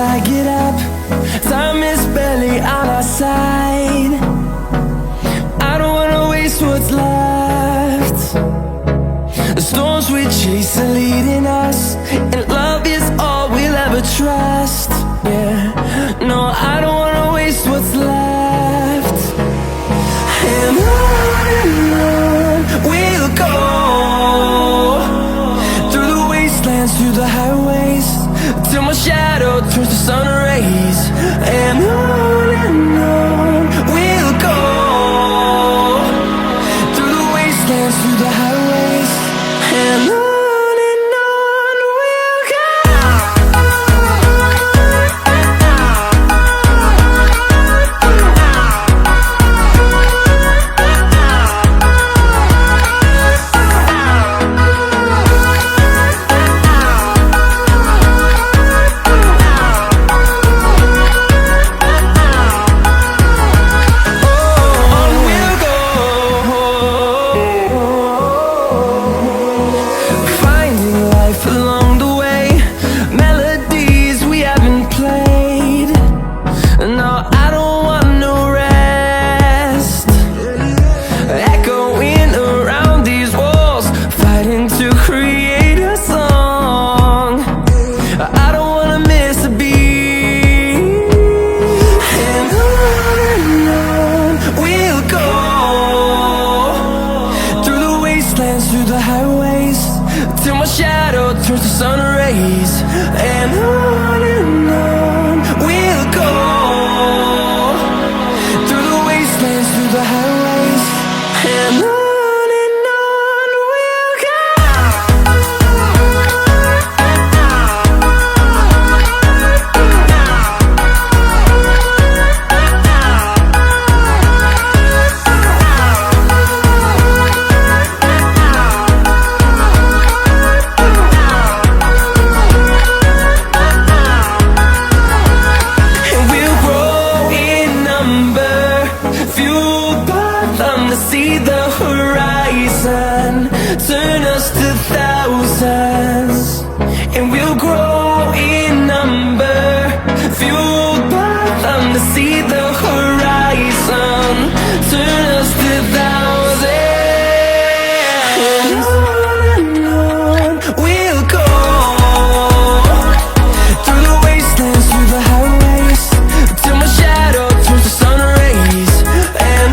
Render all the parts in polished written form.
I get up. Time is barely on our side. I don't wanna waste what's left. The storms we chase are leading us, and love is all we'll ever trust. Yeah, no, I don't wanna waste what's left. And on we'll go, through the wastelands, through the highways, till my shadow turns to sun rays. And on we'll go, through the wastelands, through the highways, and on we'll go. Through the highways, till my shadow turns to sun rays. And on we'll go, through the wastelands, through the highways, and on we'll go. See the horizon, turn us to thousands, and we'll grow in number, fueled by them to see the horizon, turn us to thousands, and on we'll go, through the wastelands, through the highways, till my shadow turns to sun rays. And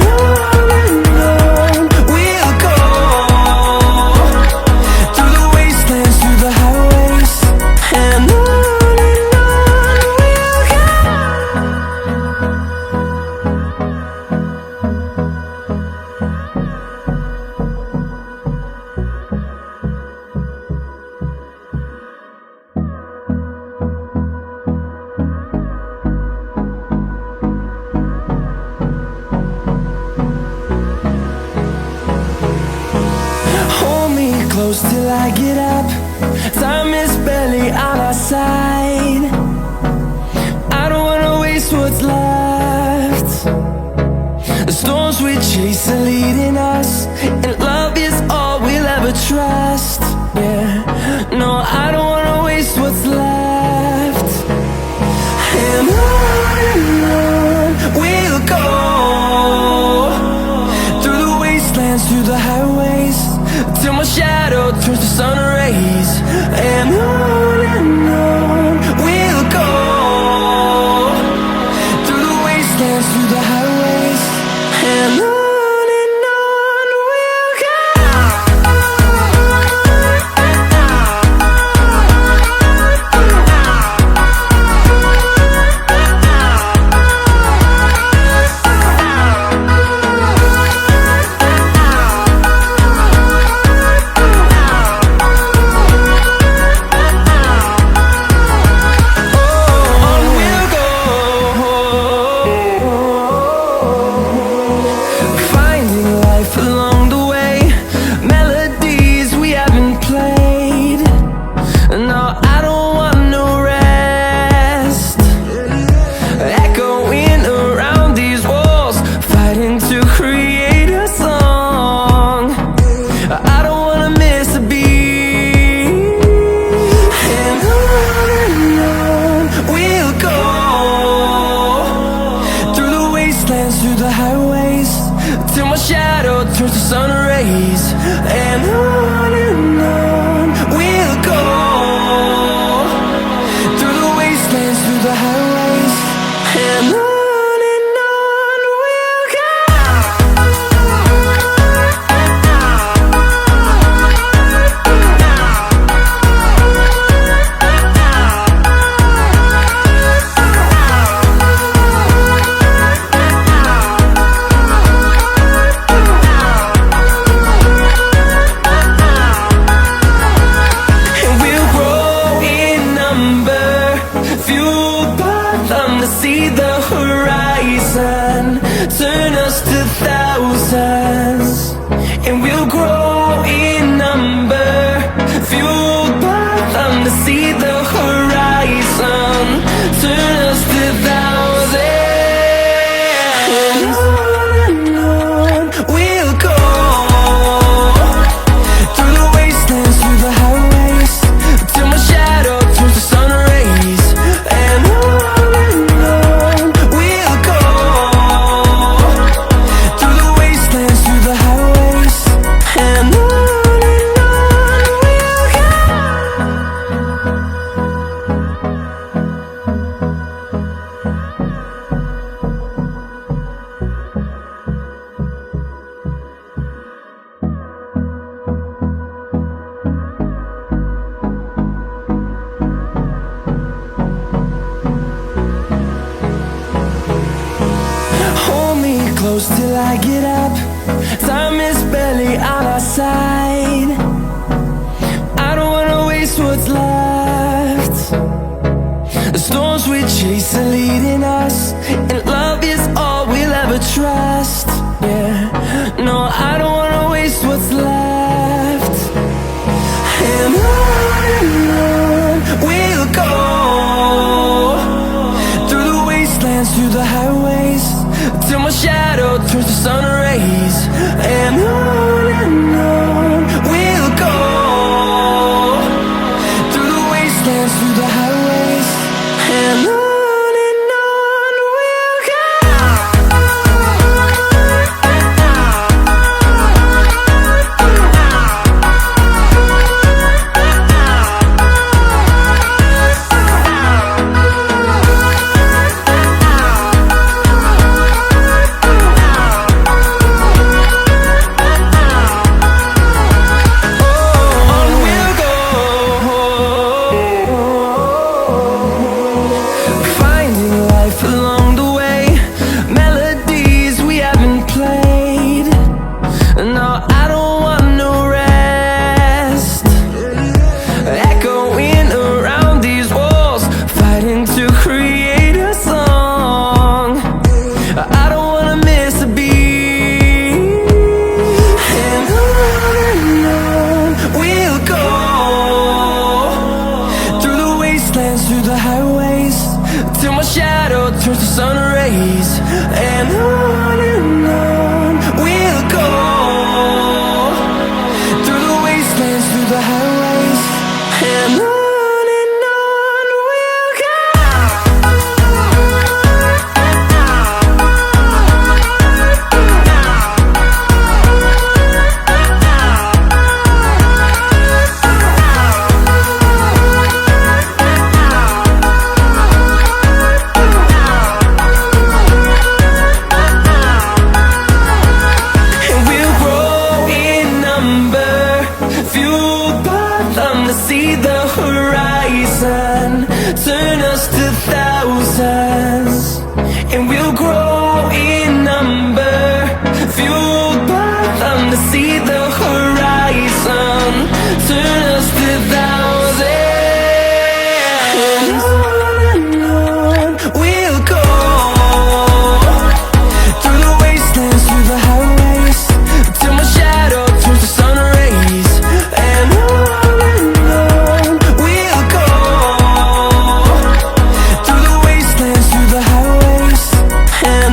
close till I get up. Time is barely on our side. I don't wanna waste what's left. The storms we chase are leading us, and love is all we'll ever trust. Yeah, no, I don't wanna waste what's left. And on we'll go, through the wastelands, through the highways, till my shadow turns to sun rays. And on we'll go, through the wastelands, through the highways, and on. the highways, till my shadow turns to sun rays. And on we'll go, through the wastelands, through the highways. And on we'll go. See the horizon, turn us to thousands, and we'll grow in number, fueled by them to see the horizon, turn us to thousands. And on we'll go, through the wastelands, through the highways, till my shadow turns to sun rays. And close till I get up, time is barely on our side. I don't wanna waste what's left. The storms we chase are leading us, and love is all we'll ever trust. Yeah, no, I don't wanna waste what's left. And on we'll go, through the wastelands, through the highways, till my shadow turns to sun rays. And on we'll go, through the wastelands, through the highways. And on we'll go. Through the highways, till my shadow turns to sun rays. And on we'll go, through the wastelands, through the highways. And on we'll go. See the horizon, turn us to thousands, and we'll grow in number, fueled by them to see the horizon, turn us to thousands. And on we'll go, through the wastelands, through the highways, till my shadow turns to sun rays. And on and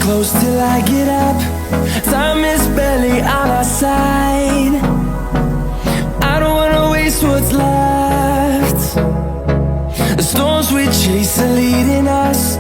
close till I get up. Time is barely on our side. I don't wanna waste what's left. The storms we chase are leading us,